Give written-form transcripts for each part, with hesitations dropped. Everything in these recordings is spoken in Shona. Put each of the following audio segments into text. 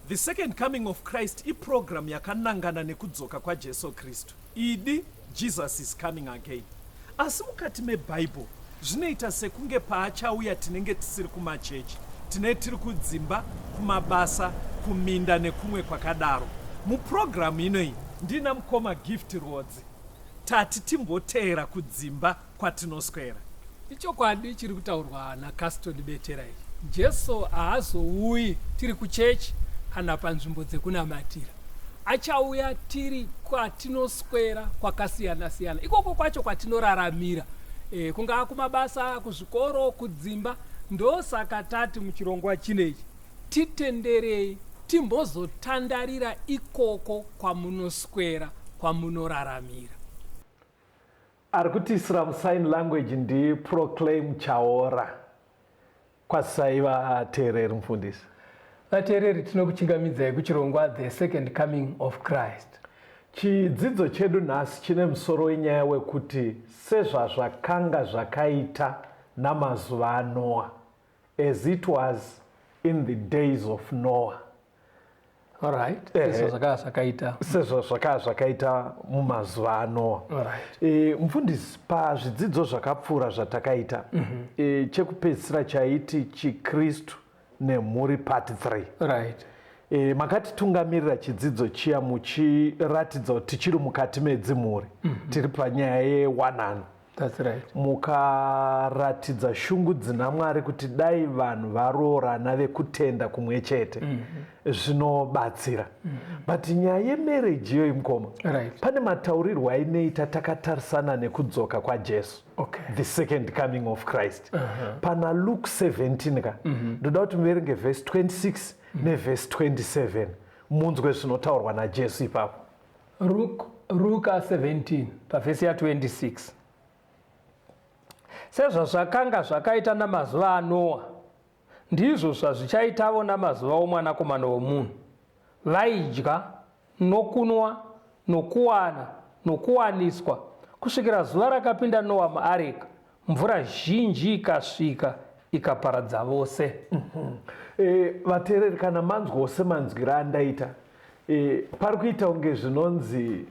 The second coming of Christ iprogram yakanangana nekudzoka kwaJesu Kristu. Idi Jesus is coming again. Asi mukati meBible zvinoita sekunge paachauya tinenge tisiri kumachechi, tiri kudzimba, kumabasa, kuminda nekumwe kwakadaro. Muprogramu inoyi ndina mukoma Gift Rodzi tati timboteera kudzimba kwatinoswera. Ichokwadi chiri kutaurwa naCaston Betera. Jesu haazouyi tiri kuchechi kana panzvimbo dzekunamatira. Achauya tiri kwatinoswera kwakasiyana-siyana. Ikoko kwacho kwatinoraramira. Kungaa kumabasa, kuzvikoro, kudzimba. Ndosaka tati muchirongwa chinechi titenderei timbozotandarira ikoko kwamunoswera, kwamunoraramira. Ari kutisira musign language ndi proclaim chaora. Kwasai vateereri mufundisi. Vateereri tinokuchingamidzai kuchirongwa The Second Coming of Christ. Chidzidzo chedu nhasi chine musoro wenyaya wekuti sezvazvakanga zvakaita namazuva aNoah, as it was in the days of Noah. All right. Sezvo zvakaita mumazuva aNoah. All right. Mufundisi, pazvidzidzo zvakapfuura zvatakaita, chekupedzisira chaiti chiKristu nemhuri part 3. Right. Makatitungamirira chidzidzo chiya muchiratidza kuti tichiri mukati medzimhuri, tiri panyaya yewanano. That's right. Mukaratidza shungu dzina Mwari kuti dai vanhu varoorana vekutenda kumwe chete zvinobatsira. But nyaya yemarriage iyoyi mukoma, Right. pane mataurirwo ainoita takatarisana nekudzoka kwaJesu. Okay. The second coming of Christ. Pana Luke 17 ka. Ndoda kuti muverenge verse 26 neverse 27. Munzwe zvinotaurwa naJesu ipapo. Luke 17 pavhesi ya 26. Sezvazvakanga zvakaita namazuva aNoah, ndizvo zvazvichaitavo namazuva omwanakomana womunhu. Vaidya, nokunwa, nokuwana, nokuwaniswa, kusvikira zuva rakapinda Noah muareka, mvura zhinji ikasvika ikaparadza vose. Vateereri, kana manzwawo semanzwiro andaita, pari kuita kunge zvinonzi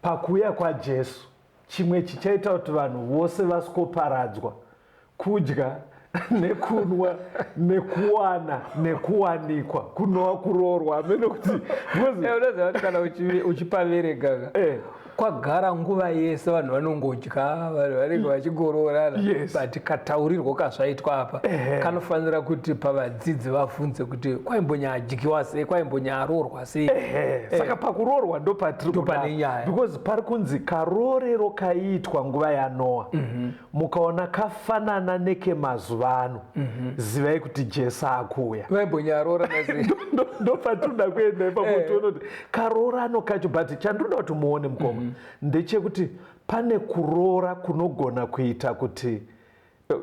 pakuuya kwaJesu chimwe chichaita kuti vanhu vose vasikoparadzwa, kudya nekunwa nekuwana nekuwanikwa kunova kuroorwa. Amene kuti unoziva kuti kana uchipavereka kwagara nguva yese vanhu vanongodya, vanhu vanenge vachigororana. Yes. But kataurirwo kazvaitwa apa kanofanira kuti pavadzidzi vabvunze kuti kwaimbonyadyiwa sei, kwaimbonyaroorwa sei. Saka pakuroorwa ndo patiri pane nyaya. Because pari kunzi karoorero kaiitwa nguva yaNoah, mukaona kafanana nekemazuva ano, zivai kuti Jesu akuuya. Vaimbonyaroorana sei. Ndo patinoda kuenda ipapo tione kuti karoorano kacho. But chandinoda kuti muone mukoma ndechekuti pane kuroora kunogona kuita kuti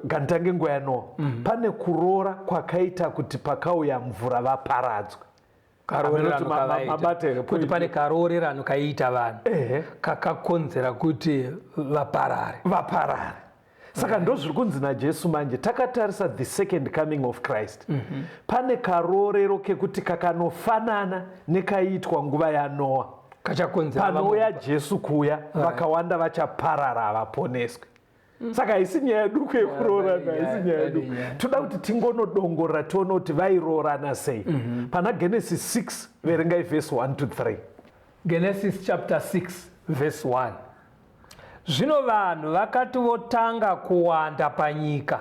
gantange nguva yaNoah, pane kuroora kwakaita kuti pakauya mvura vaparadzwe. Kuti pane karoorerano kaiita vanhu kakakonzera kuti vaparare. Saka ndo zviri kunzi naJesu manje takatarisa the second coming of Christ. Pane karoorero kekuti kakanofanana nekaiitwa nguva yaNoah. Panouya Jesu kuuya, vakawanda vachaparara havaponeswe. Saka haisi nyaya duku yekuroorana, haisi nyaya duku. Toda kuti tingonodongorera tione kuti vairoorana sei. Pana Genesis 6 verengai verse 1 to 3. Genesis chapter 6 verse 1. Zvino vanhu vakati votanga kuwanda panyika,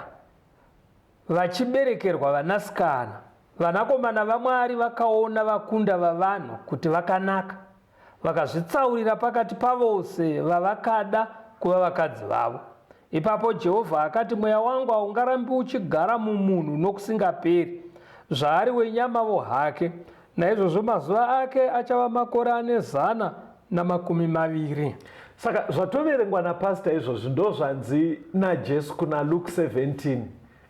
vachiberekerwa vanasikana, vanakomana vaMwari vakaona vakunda vavanhu kuti vakanaka, vakazvitsaurira pakati pavose vavakada kuva vakadzi vavo. Ipapo Jehovha akati, mweya wangu haungarambi uchigara mumunhu nokusingaperi, zvaari wenyamavo hake. Naizvozvo mazuva ake achava makore 120. Saka zvatoverengwa napasita izvozvo ndo zvanzi naJesu kuna Luke 17.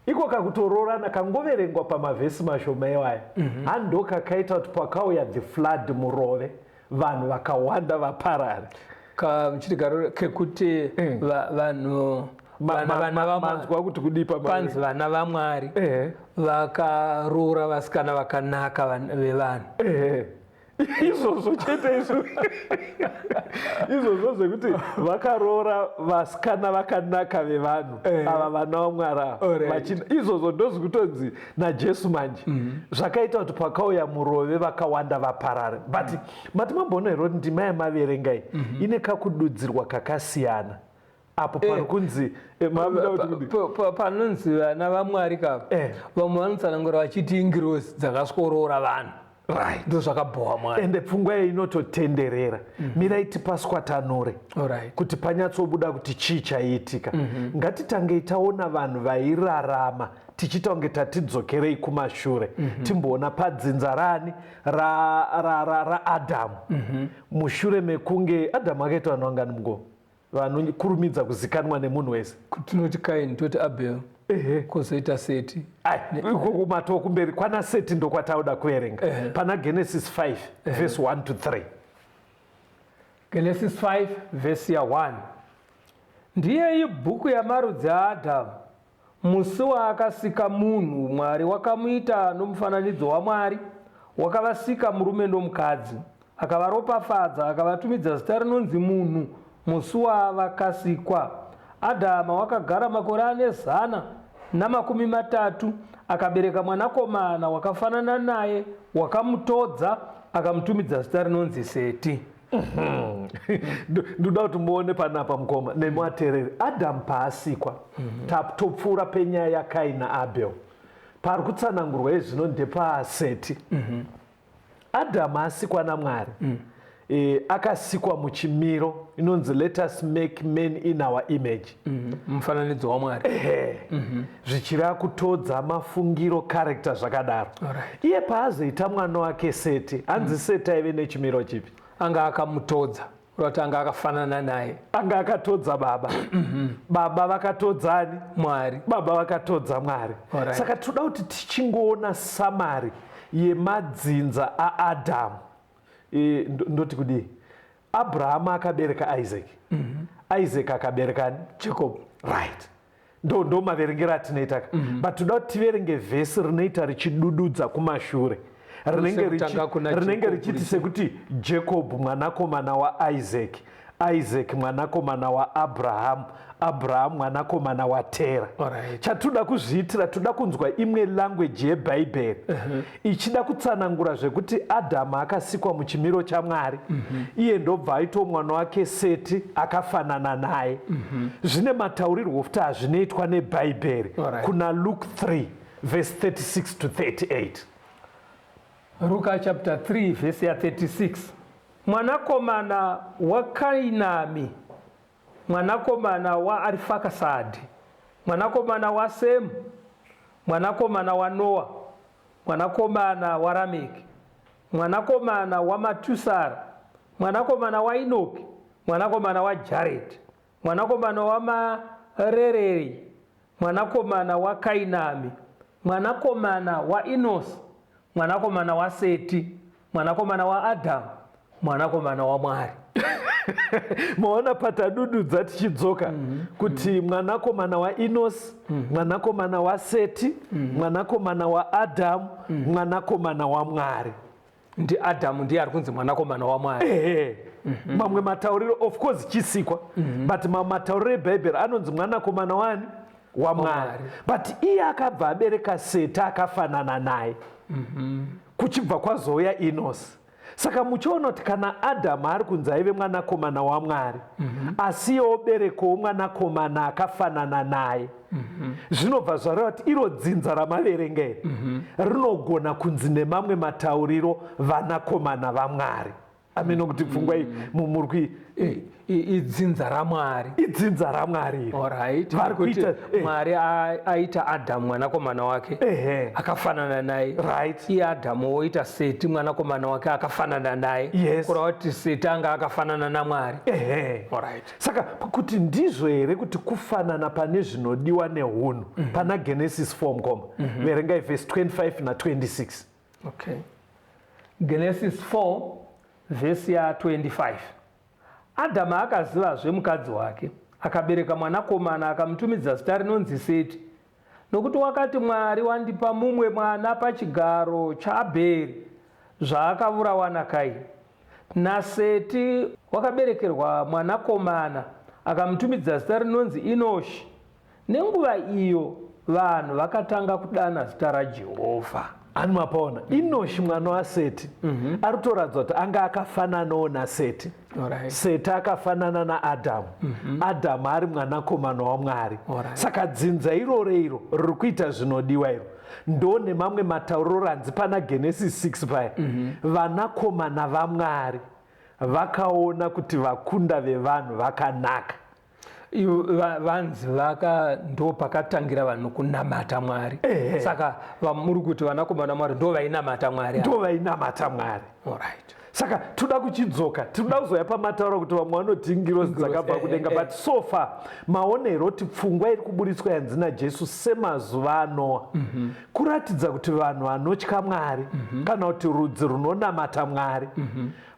Iko kakutoroorana kangoverengwa pamavhesi mashoma iwaya. Hando kakaita kuti pakauya the flood murove, vanhu vakawanda vaparare. Kamuchitigaro kekuti vanhu manzwa kuti kudipa panzi vana vaMwari vakaroora vasikana vakanaka vevanhu. Izvozvo chete izvozvo zvekuti vakaroora vasikana vakanaka vevanhu ava vana vaMwari izvozvo ndozvikutonzi naJesu manje zvakaita kuti pakauya murove vakawanda vaparare. But mati mamboona here kuti ndima yamaverengai ine kakududzirwa kakasiyana apo pari kunzi panonzi vana vaMwari kava vamwe vanotsanangura vachiti ingirosi dzakasworoora vanhu. Right. Ndo zvakabhowa Mwari. Ende pfungwa inototenderera. Mirai tipaswatanure. Kuti panyatsobuda kuti chii chaiitika. Ngatitange taona vanhu vairarama tichita kunge tatidzokerei kumashure. Timboona padzinza rani raAdhamu. Mushure mekunge Adhamu akaita vanhu vangani mugomo. Vanokurumidza kuzikanwa nemunhu wese. Tinoti Kaini, toti Abel. Kozoita Seti. Kumato kumberi kwana Seti ndokwatauda kuverenga. Pana Genesis 5 verse 1 to 3. Genesis 5 verse 1. Ndiye ibhuku yamarudzi aAdhamu. Musi waakasika munhu, Mwari wakamuita nomufananidzo waMwari, wakavasika murume nomukadzi, akavaropafadza, akavatumidza zita rinonzi munhu musi wavakasikwa. Adhama wakagara makore 130, akabereka mwanakomana wakafanana naye, wakamutodza, akamutumidza zita rinonzi Seti. Ndoda kuti muone panapa mukoma nemuatereri. Adhamu paasikwa topfuura penyaya yaKaini naAbel. Pari kutsanangurwa izvino ndepaSeti. Adhamu asikwa naMwari. Akasikwa muchimiro inonzi let us make men in our image. Mufananidzo waMwari. Zvichira kutodza mafungiro character zvakadaro. Iye paazoita mwana wake Seti, hanzi Seti aive nechimiro chipi? Anga akamutodza. Kuti anga akafanana naye. Anga akatodza baba. Baba vakatodzani? Mwari. Baba vakatodza Mwari. Saka toda kuti tichingoona samari yemadzinza aAdhamu. Ndoti kudii? Abrahamu akabereka Isaac. Isaac akabereka Jacob. Right. Ndo maverengero atinoita. But toda kuti tiverenge vhesi rinoita richidududza kumashure. Rinenge richiti sekuti Jacob mwanakomana waIsaac, Isaac mwanakomana waAbrahamu, Abrahamu mwanakomana waTera. Chatoda kuzviitira, toda kunzwa imwe language yeBhaibheri ichida kutsanangura zvekuti Adhamu akasikwa muchimiro chaMwari, iye ndobva aita mwana wake Seti akafanana naye. Zvine mataurirwo kuti hazvinoitwa neBhaibheri kuna Luke 3 verse 36 to 38. Luka chapter 3 verse 36. Mwanakomana waKainami, mwanakomana waArifakasadi, mwanakomana waSemu, mwanakomana waNoa, mwanakomana waRameki, mwanakomana waMatusara, mwanakomana waEnoki, mwanakomana waJaredi, mwanakomana waMarereri, mwanakomana waKainami, mwanakomana waEnosi, mwanakomana waSeti, mwanakomana waAdhamu, mwanakomana waMwari. Maona patadududza tichidzoka kuti mwanakomana waEnosi, mwanakomana waSeti, mwanakomana waAdhamu, mwanakomana waMwari. Ndi Adhamu ndiye ari kunzi mwanakomana waMwari. Mamwe matauriro of course chisikwa, but matauriro eBhaibheri anonzi mwanakomana wani? waMwari. But iye akabva abereka Seti akafanana naye. Kuchibva kwazouya Enosi. Saka muchiona kuti kana Adhamu ari kunzi aive mwanakomana waMwari, asi oberekawo mwanakomana akafanana naye, zvinobva zvareva kuti iro dzinza ramaverenga rinogona kunzi nemamwe matauriro vanakomana vaMwari. Ameno kuti pfungwa iyi mumurwi idzinza raMwari. Idzinza raMwari. Alright. Mwari aita Adhamu mwanakomana wake akafanana naye. Right. Iye Adhamu oita Seti mwanakomana wake akafanana naye. Yes. Kureva kuti Seti anga akafanana naMwari. Alright. Saka kuti ndizvo here kuti kufanana pane zvinodiwa neunhu pana Genesis 4 mukoma. Verengai verse 25 na 26. Okay. Genesis 4 verse ya 25. Adhamu akazivazve mukadzi wake, akabereka mwanakomana akamutumidza zita rinonzi Seti, nokuti wakati Mwari wandipa mumwe mwana pachigaro chaAbheri zvaakavurawa naKaini. naSeti wakaberekerwa mwanakomana akamutumidza zita rinonzi Enoshi. Nenguva iyo vanhu vakatanga kudana zita raJehovha. Ani mapaona Enoshi mwana waSeti ari kutoratidza kuti anga akafananawo naSeti. Seti akafanana naAdhamu. Adhamu ari mwanakomana waMwari. Saka dzinza iroro iro riri kuita zvinodiwa iro ndo nemamwe matauriro ranzi pana Genesis 6 paya. Vanakomana vaMwari vakaona kuti vakunda vevanhu vakanaka. Vanzi ndo pakatangira vanhu kunamata Mwari. Saka muri kuti vanakomana Mwari ndo vainamata Mwari. Ndo vainamata Mwari. Alright. Saka toda kuchidzoka, toda kuzoya pamataura kuti vamwe vanoti ngirozi dzakabva kudenga, but so far maonero kuti pfungwa iri kuburitswa yanzi naJesu semazuva aNoa kuratidza kuti vanhu vanotya Mwari kana kuti rudzi runonamata Mwari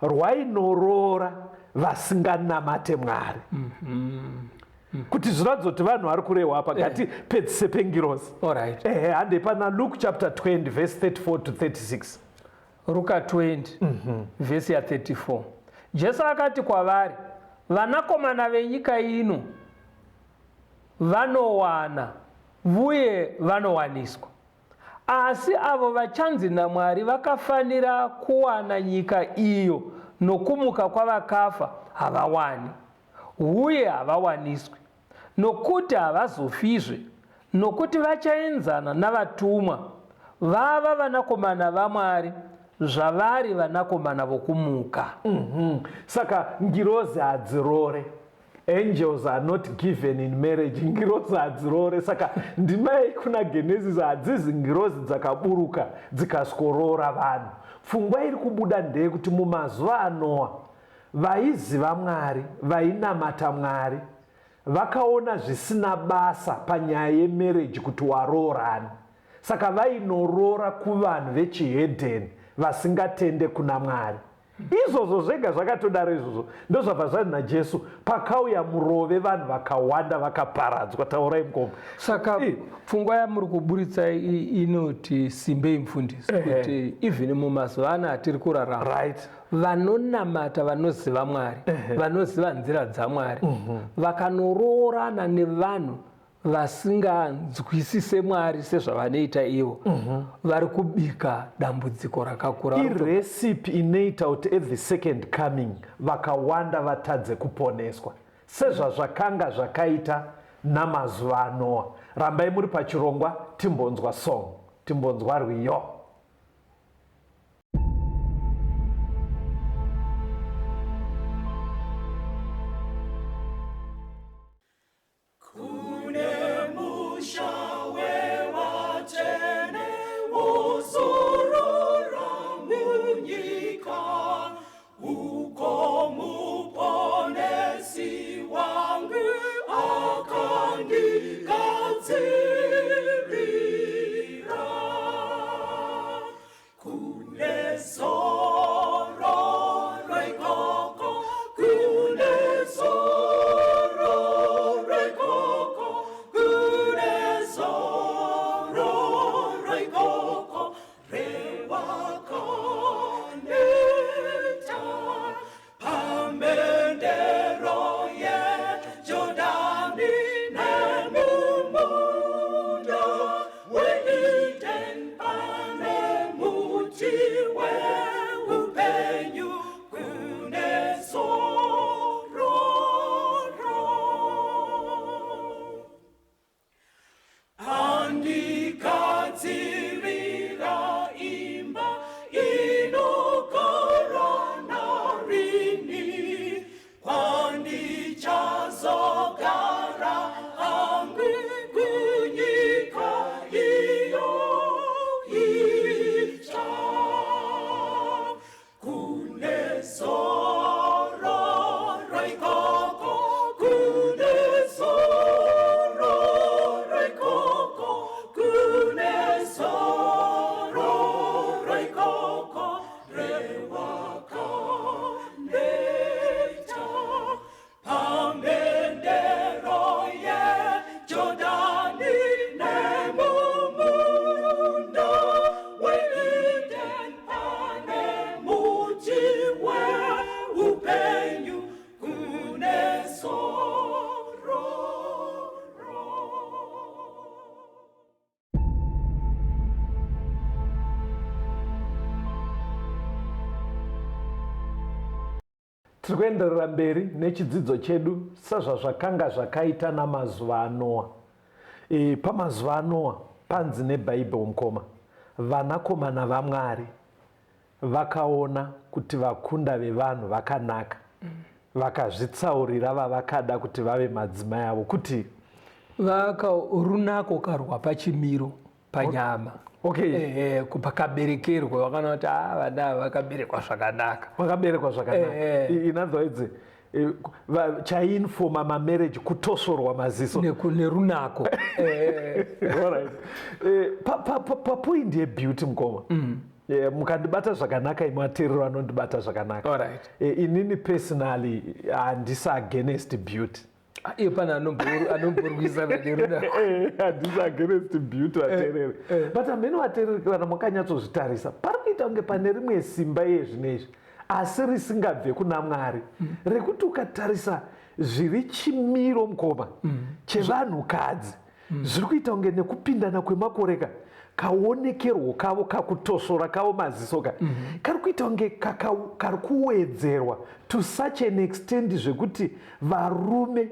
rwainorora vasinganamate Mwari. Kuti zviratidza kuti vanhu vari kurehwa apa ngatipedzise pengirozi. Hande pana Luke chapter 20 verse 34 to 36. Luka 20 vhesi ya 34. Jesu akati kwavari, vanakomana venyika ino vanowana uye vanowaniswa, asi avo vachanzi naMwari vakafanira kuwana nyika iyo nokumuka kwavakafa havawani uye havawaniswi, nokuti havazofizve, nokuti vachaenzana navatumwa vava vanakomana vaMwari zvavari vanakomana vokumuka. Saka ngirozi hadzirore. Angels are not given in marriage. Ngirozi hadzirore. Saka ndimai kuna Genesis hadzizi ngirozi dzakaburuka dzikaskorora vanhu. Pfungwa iri kubuda ndeyekuti mumazuva aNoa vaiziva Mwari, vainamata Mwari, vakaona zvisina basa panyaya yemarriage kuti waroorani. Saka vainorora kuvanhu vechihedheni vasingatende kuna Mwari. Izvozvo zvega zvakatodaro izvozvo ndozvabva zvanzi naJesu pakauya murove vanhu vakawanda vakaparadzwa. Taurai mukombe. Saka pfungwa yamuri kuburitsa inoti simbei mufundisi kuti even mumazuva ano atiri kurarama vanonamata vanoziva Mwari vanoziva nzira dzaMwari vakanororana nevanhu vasinganzwisise Mwari sezvavanoita ivo vari kubika dambudziko rakakura. Iresipi inoita kuti at the second coming vakawanda vatadze kuponeswa sezvazvakanga zvakaita namazuva aNoa. Rambai muri pachirongwa timbonzwa song, timbonzwa rwiyo. tiri kuenderera mberi nechidzidzo chedu sezvazvakanga zvakaita namazuva anoa. Pamazuva anoa panzi nebhaibheri mukoma, vanakomana vaMwari vakaona kuti vakunda vevanhu vakanaka, vakazvitsaurira vavakada kuti vave madzimai avo, kuti runako karwa pachimiro panyama. Okay. Pakaberekerwa vakana kuti vana vakaberekwa zvakanaka. Vakaberekwa zvakanaka. In other words, chainfoma mamarriage kutosorwa maziso nerunako. Alright. Papoindi yebeauty mukoma. Mukandibata zvakanaka imateerero vanondibata zvakanaka. Alright. Inini personally handisi against beauty. Iye pana anomborwisana nerunako. Handisi against beauty vateereri. But hamene vateereri kana makanyatsozvitarisa pari kuita kunge pane rimwe simba yezvinezvi asi risingabve kuna Mwari, rekuti ukatarisa zviri chimiro mukoma chevanhukadzi zviri kuita kunge nekupindana kwemakore kaonekerwo kavo kakutosora kavo maziso kari kuita kunge kari kuwedzerwa to such an extent zvekuti varume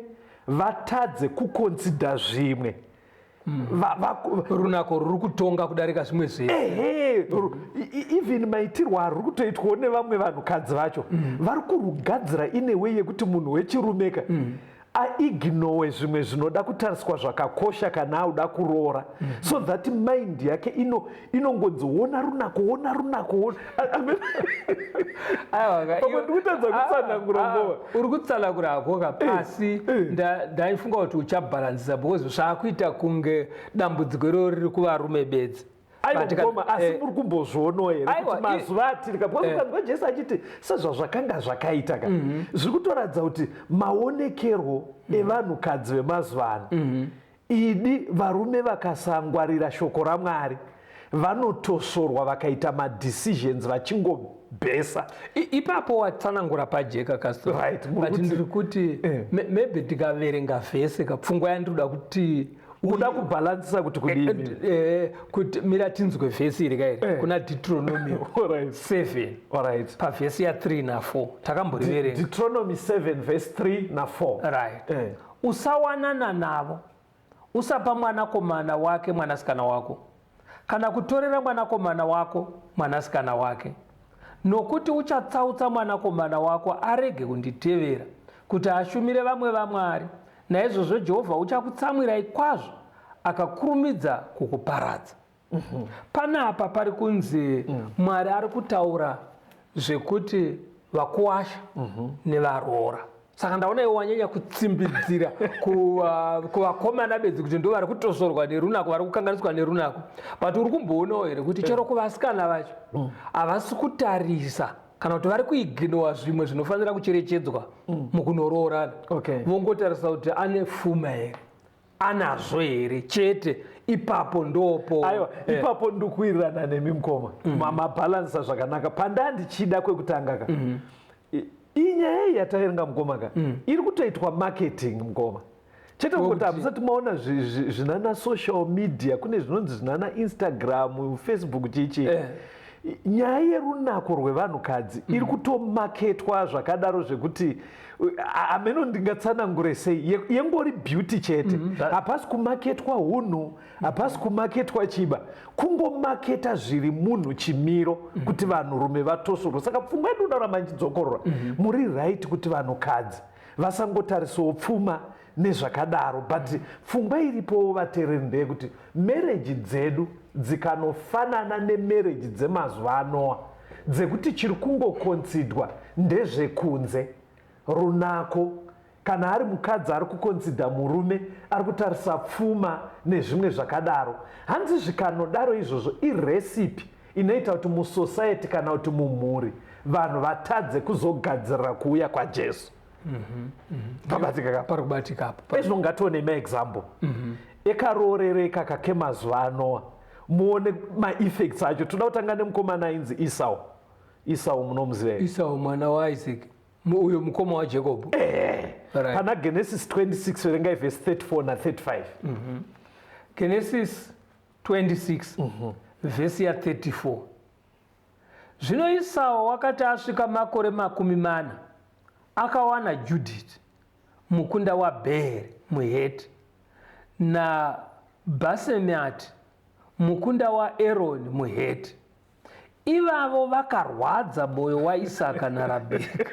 vatadze kukonsidha zvimwe. Runako ruri kutonga kudarika zvimwe zvedu. Even maitirwo ari kutoitwawo nevamwe vanhukadzi vacho vari kurugadzira ine way yekuti munhu wechirumeka aignore zvimwe zvinoda kutariswa zvakakosha kana auda kuroora, so that mind yake inongonziona runako. Ndikutadza kutsanangura ngova. Uri kutsanangura hakoka pasi ndaifunga kuti uchabhalansisa because zvaakuita kunge dambudziko iroro riri kuvarume bedzi. Aiwa asi muri kumbozvionawo here kuti mazuva atirika because Jesu achiti sezvazvakanga zvakaita zviri kutoratidza kuti maonekerwo evanhukadzi vemazuva ano idi varume vakasangwarira shoko raMwari vanotosorwa vakaita madecisions vachingobhesa. Ipapo watsanangura pajeka but ndiri kuti maybe tikaverenga vhese kapfungwa yandiroda kuti uda kubhalansisa kuti kudini kuti mira tinzwe vhesi iri kairi kuna Deuteronomy 7 pavhesi ya3 na4 takamboriverenga. Deuteronomy 7 verse 3 na 4. Right. Usawanana navo, usapa mwanakomana wake mwanasikana wako, kana kutorera mwanakomana wako mwanasikana wake, nokuti uchatsautsa mwanakomana wako arege kunditevera kuti ashumire vamwe vaMwari. Naizvozvo Jehovha uchakutsamwirai kwazvo akakurumidza kukuparadza. Panapa pari kunzi Mwari ari kutaura zvekuti vakuwasha nevaroora. Saka ndaona iwe wanyanya kutsimbidzira kuvakomana bedzi kuti ndo vari kutosorwa nerunako, vari kukanganiswa nerunako. But uri kumboonawo here kuti chero kuvasikana vacho havasi kutarisa kana kuti vari kuignora zvimwe zvinofanira kucherechedzwa mukunoroorana. Vongotarisa kuti ane pfuma here, anazvo here chete, ipapo ndopo. Aiwa, ipapo ndikuwirirana nemi mukoma mabhalansa zvakanaka. Pandandichida kwekutanga inyaya yataverenga mukoma iri kutoitwa marketing mukoma chete kuti hamusati maona zvinana social media, kune zvinonzi zvinana Instagram, Facebook chichi. Nyaya yerunako rwevanhukadzi iri kutomaketwa zvakadaro zvekuti ameno ndingatsanangure sei yengori beauty chete. Hapasi kumaketwa hunhu, hapasi kumaketwa chiba, kungomaketa zviri munhu chimiro kuti vanhurume vatosorwa. Saka pfungwa yedu ndaramba nchidzokorora muri right kuti vanhukadzi vasangotarisawo pfuma nezvakadaro, but pfungwa iripo vateereri ndeyekuti marriage dzedu dzikanofanana nemarriage dzemazuva anoa dzekuti chiri kungokonsidwa ndezvekunze runako, kana ari mukadzi ari kukonsidha murume ari kutarisa pfuma nezvimwe zvakadaro, hanzi zvikanodaro izvozvo iresipi inoita kuti musociety kana kuti mumhuri vanhu vatadze kuzogadzirira kuuya kwaJesu. Pakubatika izvo ngatione maexample ekaroorereka kakemazuva anoa, muone maeffects acho. Toda kutanga nemukomana ainzi Esau munomuziva here? Esau mwana waIsaac, uyo mukoma waJacob. Pana Genesis 26 verengai verse 34 na 35. Genesis 26 verse ya 34. Zvino Esau wakati asvika makore 40 akawana Judith mukunda waBheri muHeti naBhasemati mukunda waEroni muHeti. Ivavo vakarwadza mwoyo waIsaka naRabheka.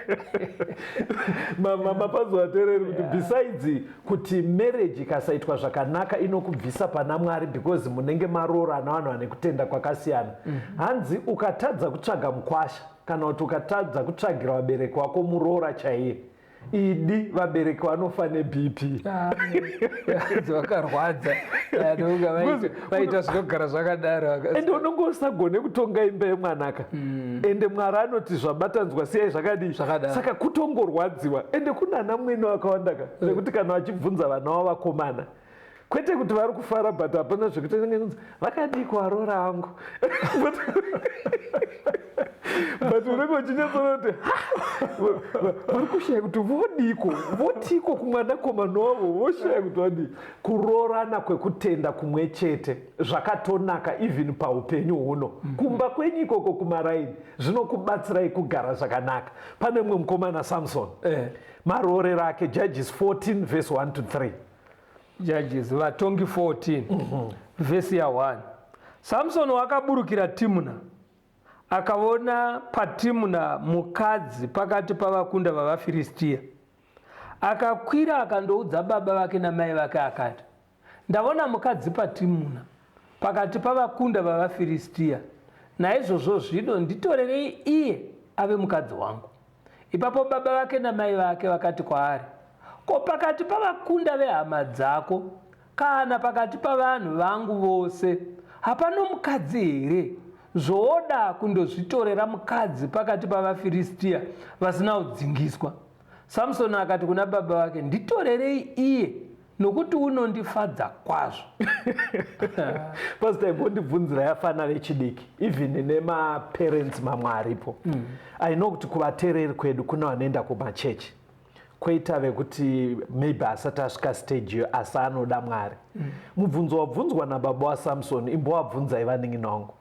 Mapazo atereri kuti besides kuti marriage ikasaitwa zvakanaka inokubvisa pana Mwari because munenge maroora navanhu vane kutenda kwakasiyana. Hanzi ukatadza kutsvaga mukwasha kana kuti ukatadza kutsvagira vabereki vako muroora chaiye, idi vabereki vanofa neBP. Vakarwadza vaita zvinogara zvakadaro ende unonge usagone kutonga imba yemwanaka ende Mwari anoti zvabatanzwa siyai zvakadii. Saka kutongorwadziwa ende kuna ana mwene wakawandaka zekuti kana vachibvunza vana vavo vakomana kwete kuti vari kufara but hapana zvekuti vakadii kuvaroora vangu but unenge uchinyatsoona kuti vari kushaya kuti vodiko kumwanakomana wavo, voshaya kuti vadii. Kuroorana kwekutenda kumwe chete zvakatonaka even paupenyu huno. Kumba kwenyu ikoko kumaraini zvinokubatsirai kugara zvakanaka. Pane mumwe mukomana Samson, maroorero ake Judges 14 verse 1 to 3. Judges vatongi 14 vhesi ya1. Samson wakaburukira Timuna akaona paTimuna mukadzi pakati pavakunda vavaFiristia. Akakwira akandoudza baba vake namai vake akati, ndaona mukadzi paTimuna pakati pavakunda vavaFiristia, naizvozvo zvino nditorerei iye ave mukadzi wangu. Ipapo baba vake namai vake vakati kwaari, ko pakati pavakunda vehama dzako kana pakati pavanhu vangu vose hapano mukadzi here zvoda kundozvitorera mukadzi pakati pavaFiristia vasina kudzingiswa? Samsoni akati kuna baba vake, nditorerei iye nokuti unondifadza kwazvo. Pastor imbondibvunzira yafana vechidiki even nemaparents mamwe aripo. I know kuti kuvateereri kwedu kuna vanoenda kumachechi kwoita vekuti maybe asati asvika stage iyo asi anoda Mwari. Mubvunzo wabvunzwa nababa waSamsoni imbowabvunzai vanin'ina wangu.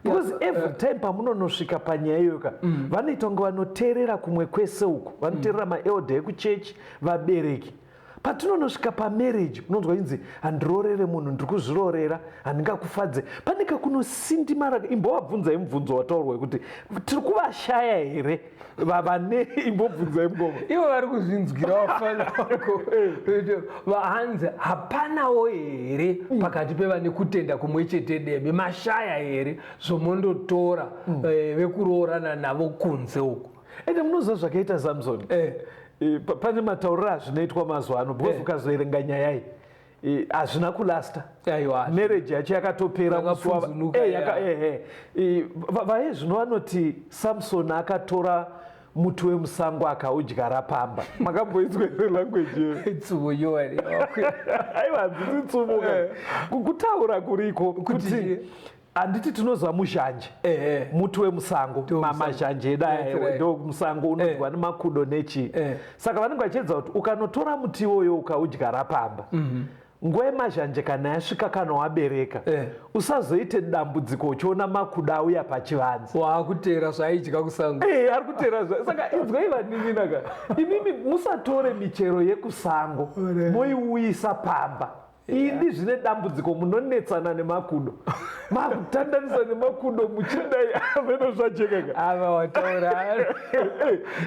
Because every time pamunonosvika panyaya iyoka vanoita kunge vanoteerera kumwe kwese uku, vanoteerera maelder ekuchechi, vabereki. Patinonosvika pamarriage unonzwa inzi handiroorere munhu, ndiri kuzviroorera, handingakufadze. Panenge kunosindimara. Imbowabvunzai mubvunzo wataurwa kuti tiri kuvashaya here vane. Imbobvunzai mungoma. Ivo vari kuzvinzwira vafana vako vahanzi hapanawo here pakati pevane kutenda kumwe chete deme, mashaya here zvomondotora vekuroorana navo kunze uku. Ende munoziva zvakaita Samsoni. Pane matauriro azvinoitwa mazuva ano because ukazoerenga nyaya iyi hazvina kulasta. Marriage yacho yakatopera vaye zvino vanoti Samsoni akatora muti wemusango akaudyara pamba. Makamboinzwa language tsuvo yowari aiwa handiti tsuvo kutaura kuriko kuti handiti tinoziva muzhanje muti wemusango, mazhanje edu ndo musango unodyiwa nemakudo nechi. Saka vanenge vachiedza kuti ukanotora muti iwoyo ukaudyara pamba nguva yemazhanje kana yasvika kana wabereka usazoite dambudziko uchiona makudo auya pachivanze waakutera zvaaidya kusango. Ari kutera saka inzwai vanin'ina imimi musatore michero yekusango moiuyisa pamba. Ini zvine dambudziko munonetsana nemakudo makutandanisa nemakudo muchidai ameno zvajekaka ava wataura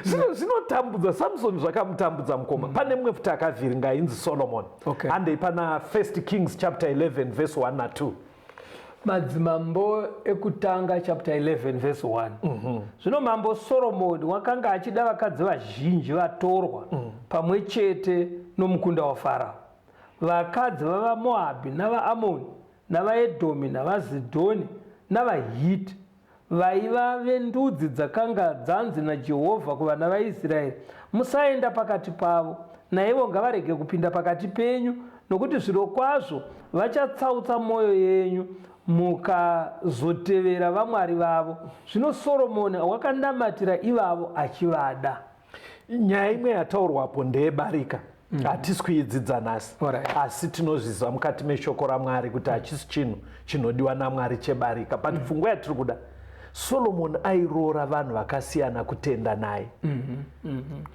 zvinotambudza. Samsoni zvakamutambudza mukoma. Pane mumwe futi akavhiringa ainzi Solomon. Handei pana 1 Kings chapter 11 verse 1 na 2. Madzimambo ekutanga chapter 11 verse 1. Zvino mambo Solomoni wakanga achida vakadzi vazhinji vatorwa pamwe chete nomukunda waFarao. Vakadzi vavaMoabhi navaAmoni navaEdhomi navaZidhoni navaHiti vaiva vendudzi dzakanga dzanzi naJehovha kuvana vaIsraeri, musaenda pakati pavo, naivo ngavarege kupinda pakati penyu, nokuti zvirokwazvo vachatsautsa mwoyo yenyu mukazotevera vamwari vavo. Zvino Soromoni wakanamatira ivavo achivada. Nyaya imwe yataurwapo ndeyebarika. Hatisi kuidzidza nhasi asi tinozviziva mukati meshoko raMwari kuti hachisi chinhu chinodiwa naMwari chebarika. But pfungwa yatiri kuda, Solomon airoora vanhu vakasiyana kutenda naye.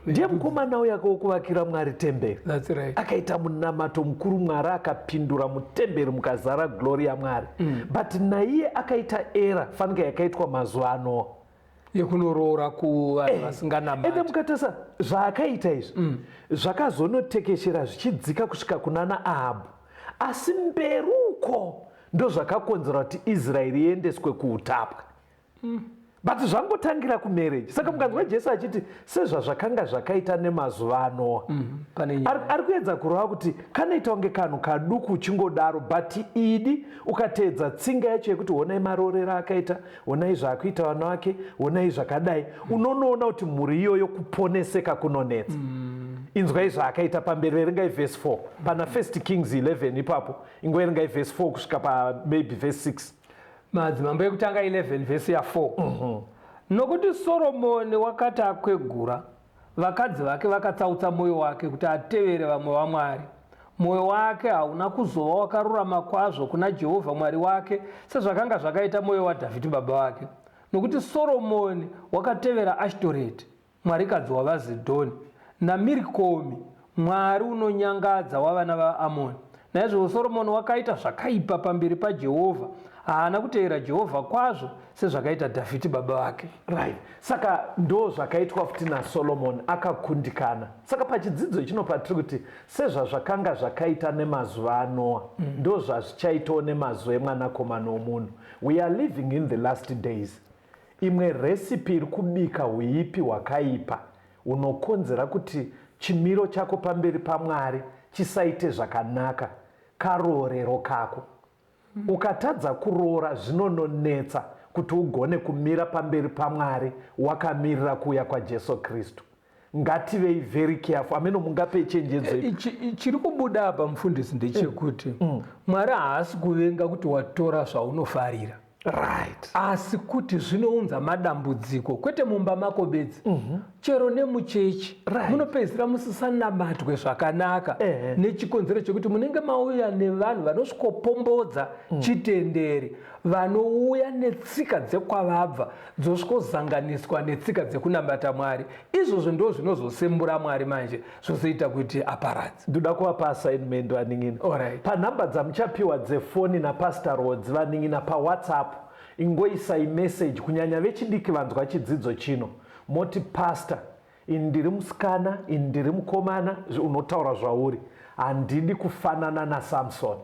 Ndiye mukomana uya kuvakira Mwari temberi. Akaita munamato mukuru, Mwari akapindura mutemberi mukazara glori yaMwari. But naiye akaita era fanika yakaitwa mazuva ano yekunorora kuvanhu vasinganamati. Ende mukatasa zvaakaita izvi zvakazonotekeshera zvichidzika kusvika kunana Ahabhu. Asi mberuko ndo zvakakonzera kuti Israeri iendeswe kuutapwa. But zvangotangira kumarriage. Saka mukanzwa Jesu achiti sezvazvakanga zvakaita nemazuva ano. Ari kuedza kureva kuti kanoita kunge kanhu kaduku uchingodaro, but idi ukateedza tsinga yacho yekuti onai marorero akaita, onai zvaakuita vana vake, onai zvakadai, unonoona kuti mhuri iyoyo kuponeseka kunonetsa. Inzwai zvaakaita pamberi, verengai verse 4 pana 1 Kings 11 ipapo, ingoverengai verse 4 kusvika pa maybe verse 6. Madzimambo ekutanga 11 vhesi ya4. Nokuti Soromoni wakati akwegura, vakadzi vake vakatsautsa mwoyo wake kuti atevere vamwe vaMwari. Mwoyo wake hauna kuzova wakarurama kwazvo kuna Jehovha Mwari wake sezvakanga zvakaita mwoyo waDhavhidhi baba wake. Nokuti Soromoni wakatevera Ashtoreti, mwarikadzi wavaZidhoni, naMirikomi, mwari unonyangadza wavana vaAmoni. Naizvozvo Soromoni wakaita zvakaipa pamberi paJehovha, haana kutevera Jehovha kwazvo sezvakaita Dhavhidhi baba wake. Right. Saka ndo zvakaitwa futi naSolomon, akakundikana. Saka pachidzidzo chinopa tiri kuti sezvazvakanga zvakaita nemazuva aNoa, ndo zvazvichaitawo nemazuva eMwanakomana woMunhu. We are living in the last days. Imwe recipe iri kubika huipi hwakaipa unokonzera kuti chimiro chako pamberi paMwari chisaite zvakanaka, karorero kako. Ukatadza kuroora zvinononetsa kuti ugone kumira pamberi paMwari wakamirira kuuya kwaJesu Kristu. Ngativei very careful. Ameno mungape chenjedzo. Chiri kubuda apa mufundisi ndechekuti Mwari haasi kuvenga kuti watora zvaunofarira. Right. Asi kuti zvinounza madambudziko, kwete mumba mako bedzi, chero nemuchechi. Munopedzisira musisanamatwe zvakanaka nechikonzero chekuti munenge mauya nevanhu vanosvikopombodza chitendere, vanouya netsika dzekwavabva dzosvikozanganiswa netsika dzekunambata Mwari. Izvozvo ndo zvinozosembura Mwari manje, zvozoita kuti aparadze. Ndoda kuvapa assignment vaning'ina. Panhamba dzamuchapiwa dzefoni naPastor Rhodes vaning'ina paWhatsApp, ingoisai message kunyanya vechidiki vanzwa chidzidzo chino. Moti pastor, indiri musikana, indiri mukomana, unotaura zvauri. Handidi kufanana naSamson.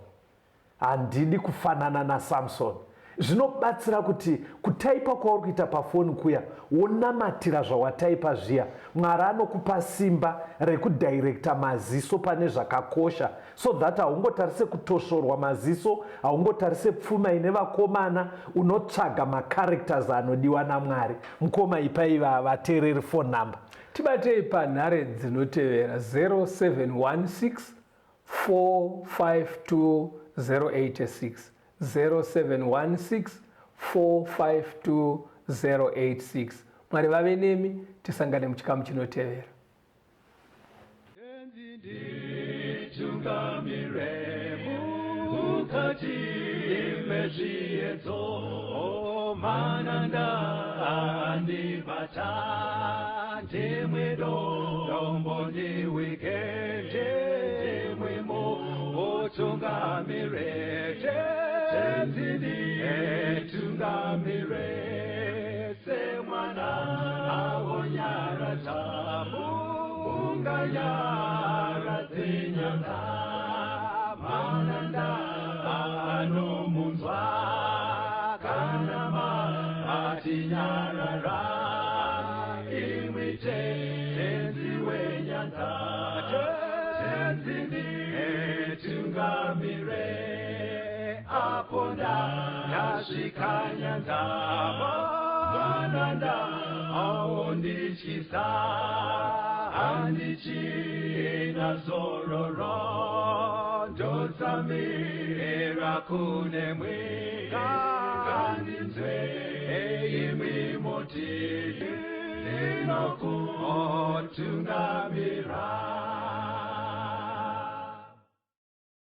Handidi kufanana naSamson. Zvinobatsira kuti kutaipa kwauri kuita pafoni kuya wonamatira zvawataipa zviya, Mwari anokupa simba rekudirecta maziso pane zvakakosha, so that haungotarise kutosvorwa maziso, haungotarise pfuma ine vakomana, unotsvaga macharacters anodiwa naMwari. Mukoma ipai vateereri phone number. Tibatei panhare dzinotevera 0716 452 086. 0716 452 086. Mwari vave nemi, tisangane muchikamu chinotevera. Tungamire se mwana awonyara tamu unganyara tinyanga mananda anomunzwa kanama atinyarara imwite tenzi wenyanda tenzini tungamire aponda yasvikanya mananda aondichisa handichina zororo ndotsamira kune mwika kandinzwe imwi moti ndinokutungamira